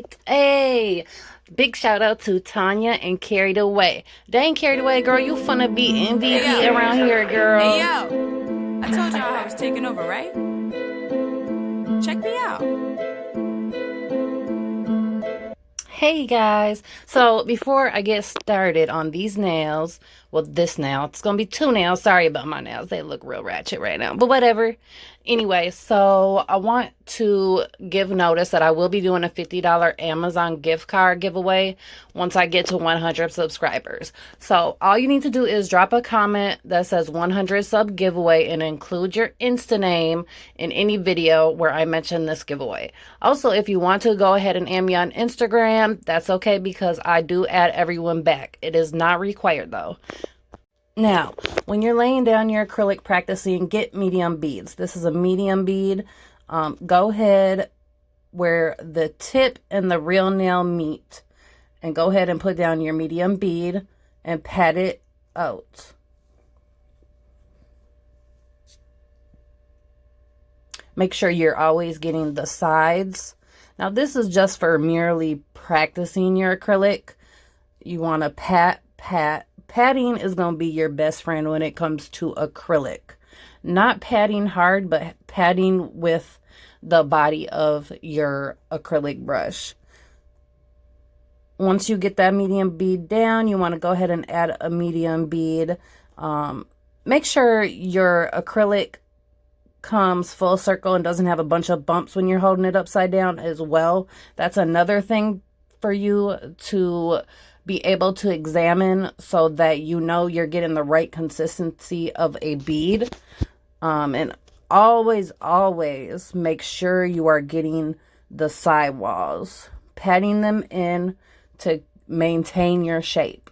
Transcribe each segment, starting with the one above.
acrylic. Hey, big shout out to Tanya and Carried Away. They ain't carried away, girl. You finna be MVP around here, girl. Hey, yo. I told y'all I was taking over, right? Check me out. Hey guys, so before I get started on these nails, well, this nail, it's gonna be two nails. Sorry about my nails, they look real ratchet right now, but whatever. Anyway, so I want to give notice that I will be doing a $50 Amazon gift card giveaway once I get to 100 subscribers. So all you need to do is drop a comment that says 100 sub giveaway and include your Insta name in any video where I mention this giveaway. Also, if you want to go ahead and add me on Instagram, that's okay because I do add everyone back. It is not required though. Now, when you're laying down your acrylic practicing, get medium beads. This is a medium bead. Go ahead where the tip and the real nail meet and go ahead and put down your medium bead and pat it out. Make sure you're always getting the sides. Now, this is just for merely practicing your acrylic. You want to pat. Patting is going to be your best friend when it comes to acrylic. Not patting hard, but patting with the body of your acrylic brush. Once you get that medium bead down, you want to go ahead and add a medium bead. Make sure your acrylic comes full circle and doesn't have a bunch of bumps when you're holding it upside down as well. That's another thing for you to be able to examine so that you know you're getting the right consistency of a bead. And always make sure you are getting the sidewalls, patting them in to maintain your shape.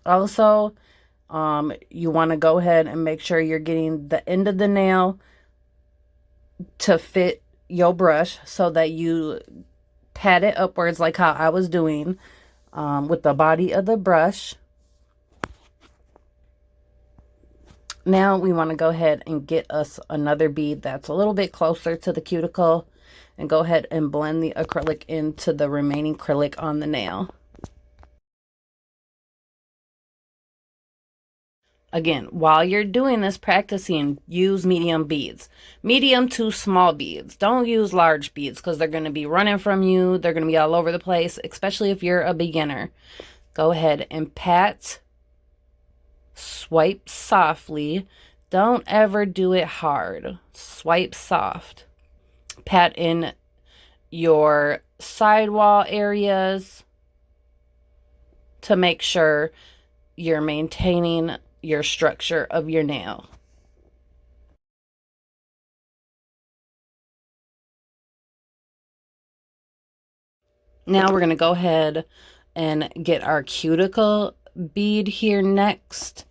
Also, you want to go ahead and make sure you're getting the end of the nail to fit your brush so that you pat it upwards like how I was doing with the body of the brush. Now we want to go ahead and get us another bead that's a little bit closer to the cuticle and go ahead and blend the acrylic into the remaining acrylic on the nail. Again, while you're doing this practicing, use medium beads. Medium to small beads. Don't use large beads because they're going to be running from you. They're going to be all over the place, especially if you're a beginner. Go ahead and pat. Swipe softly. Don't ever do it hard. Swipe soft. Pat in your sidewall areas to make sure you're maintaining your structure of your nail. Now we're going to go ahead and get our cuticle bead here next.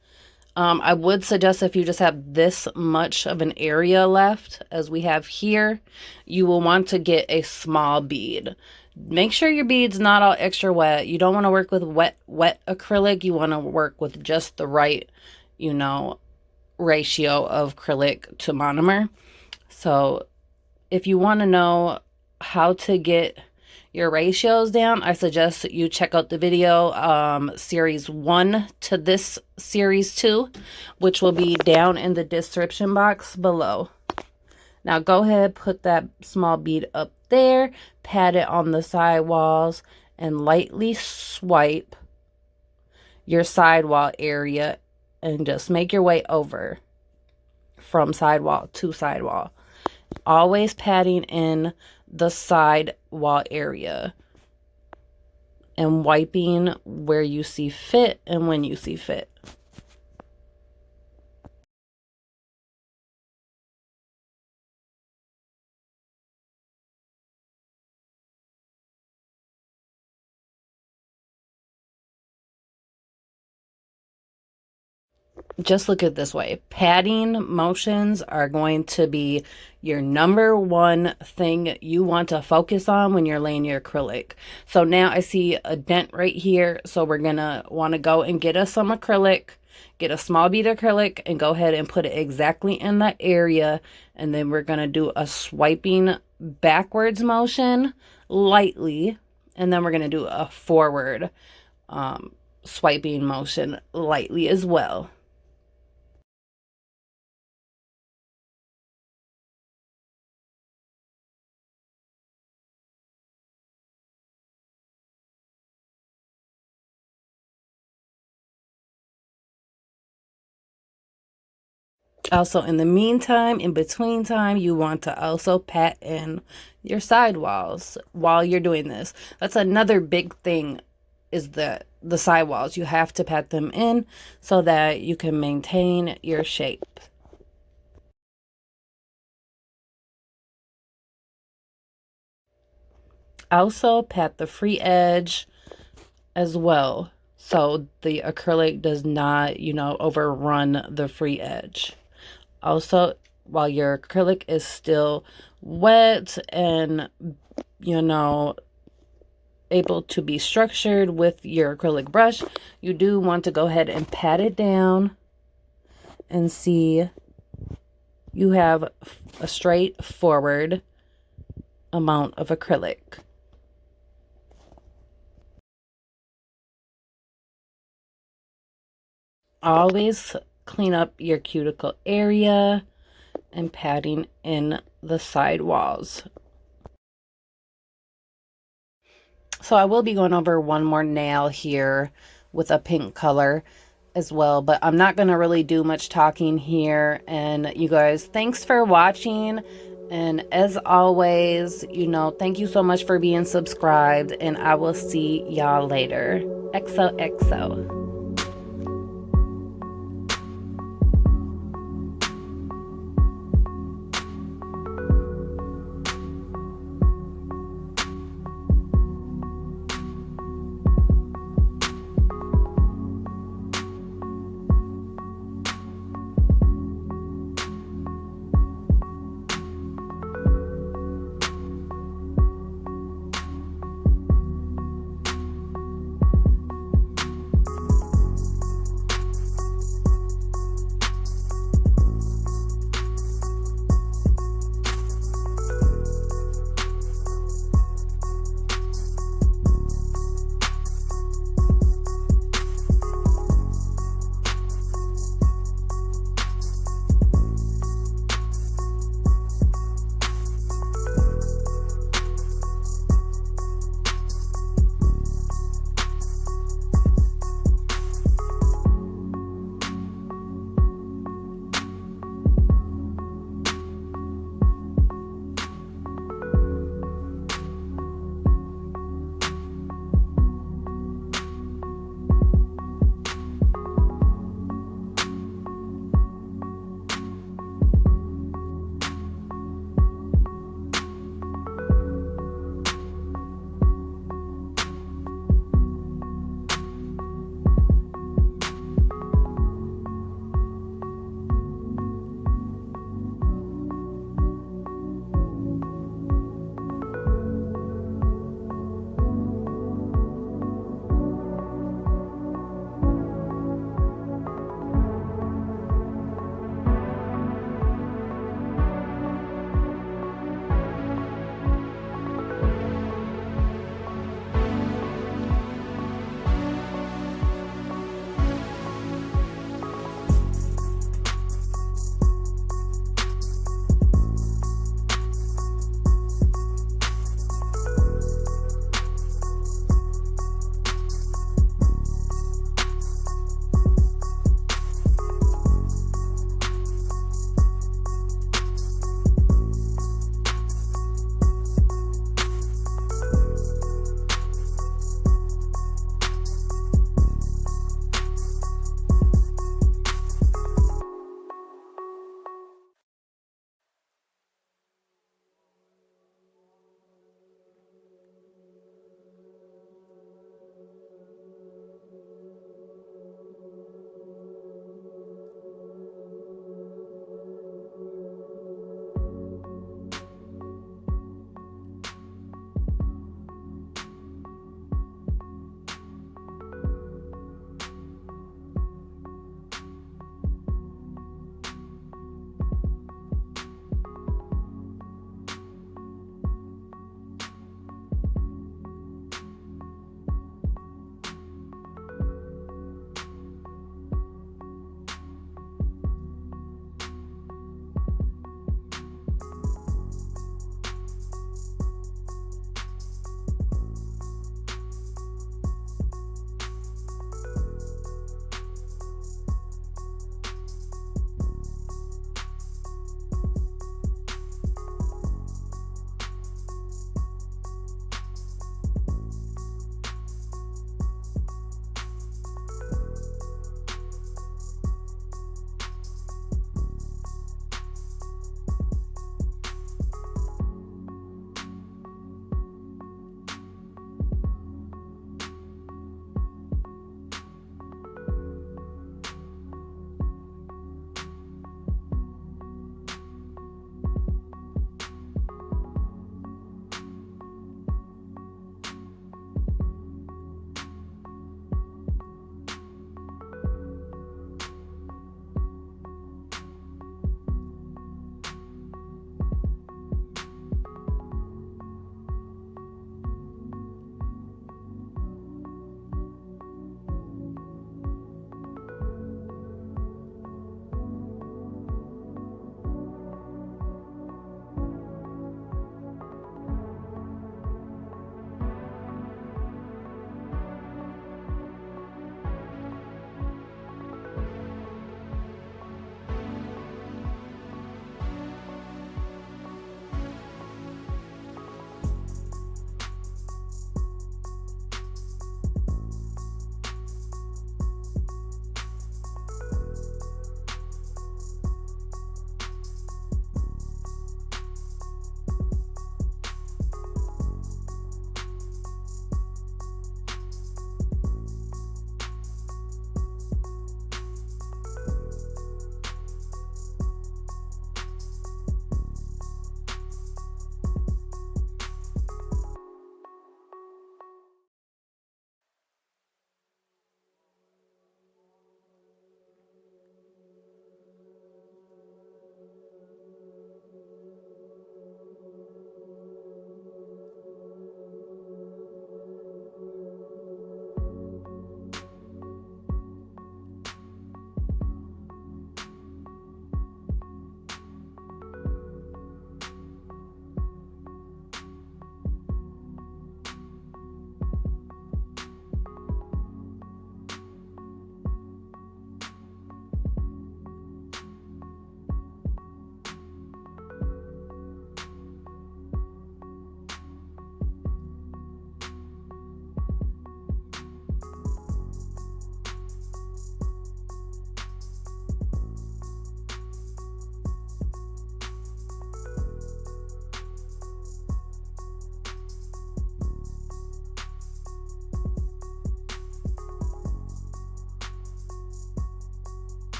I would suggest if you just have this much of an area left as we have here, you will want to get a small bead. Make sure your bead's not all extra wet. You don't want to work with wet acrylic. You want to work with just the right, you know, ratio of acrylic to monomer. So if you want to know how to get your ratios down, I suggest that you check out the video series 1 to this series 2, which will be down in the description box below. Now go ahead, put that small bead up there, pat it on the sidewalls, and lightly swipe your sidewall area and just make your way over from sidewall to sidewall. Always patting in the sidewall area and wiping where you see fit and when you see fit. Just look at it this way. Patting motions are going to be your #1 thing you want to focus on when you're laying your acrylic. So now I see a dent right here. So we're going to want to go and get us some acrylic, get a small bead of acrylic and go ahead and put it exactly in that area. And then we're going to do a swiping backwards motion lightly. And then we're going to do a forward swiping motion lightly as well. Also, in the meantime, in between time, you want to also pat in your sidewalls while you're doing this. That's another big thing, is the sidewalls. You have to pat them in so that you can maintain your shape. Also, pat the free edge as well, so the acrylic does not, you know, overrun the free edge. Also, while your acrylic is still wet and, you know, able to be structured with your acrylic brush, you do want to go ahead and pat it down and see you have a straightforward amount of acrylic. Always clean up your cuticle area and patting in the side walls. So I will be going over one more nail here with a pink color as well, but I'm not going to really do much talking here. And you guys, thanks for watching. And as always, you know, thank you so much for being subscribed, and I will see y'all later. XOXO.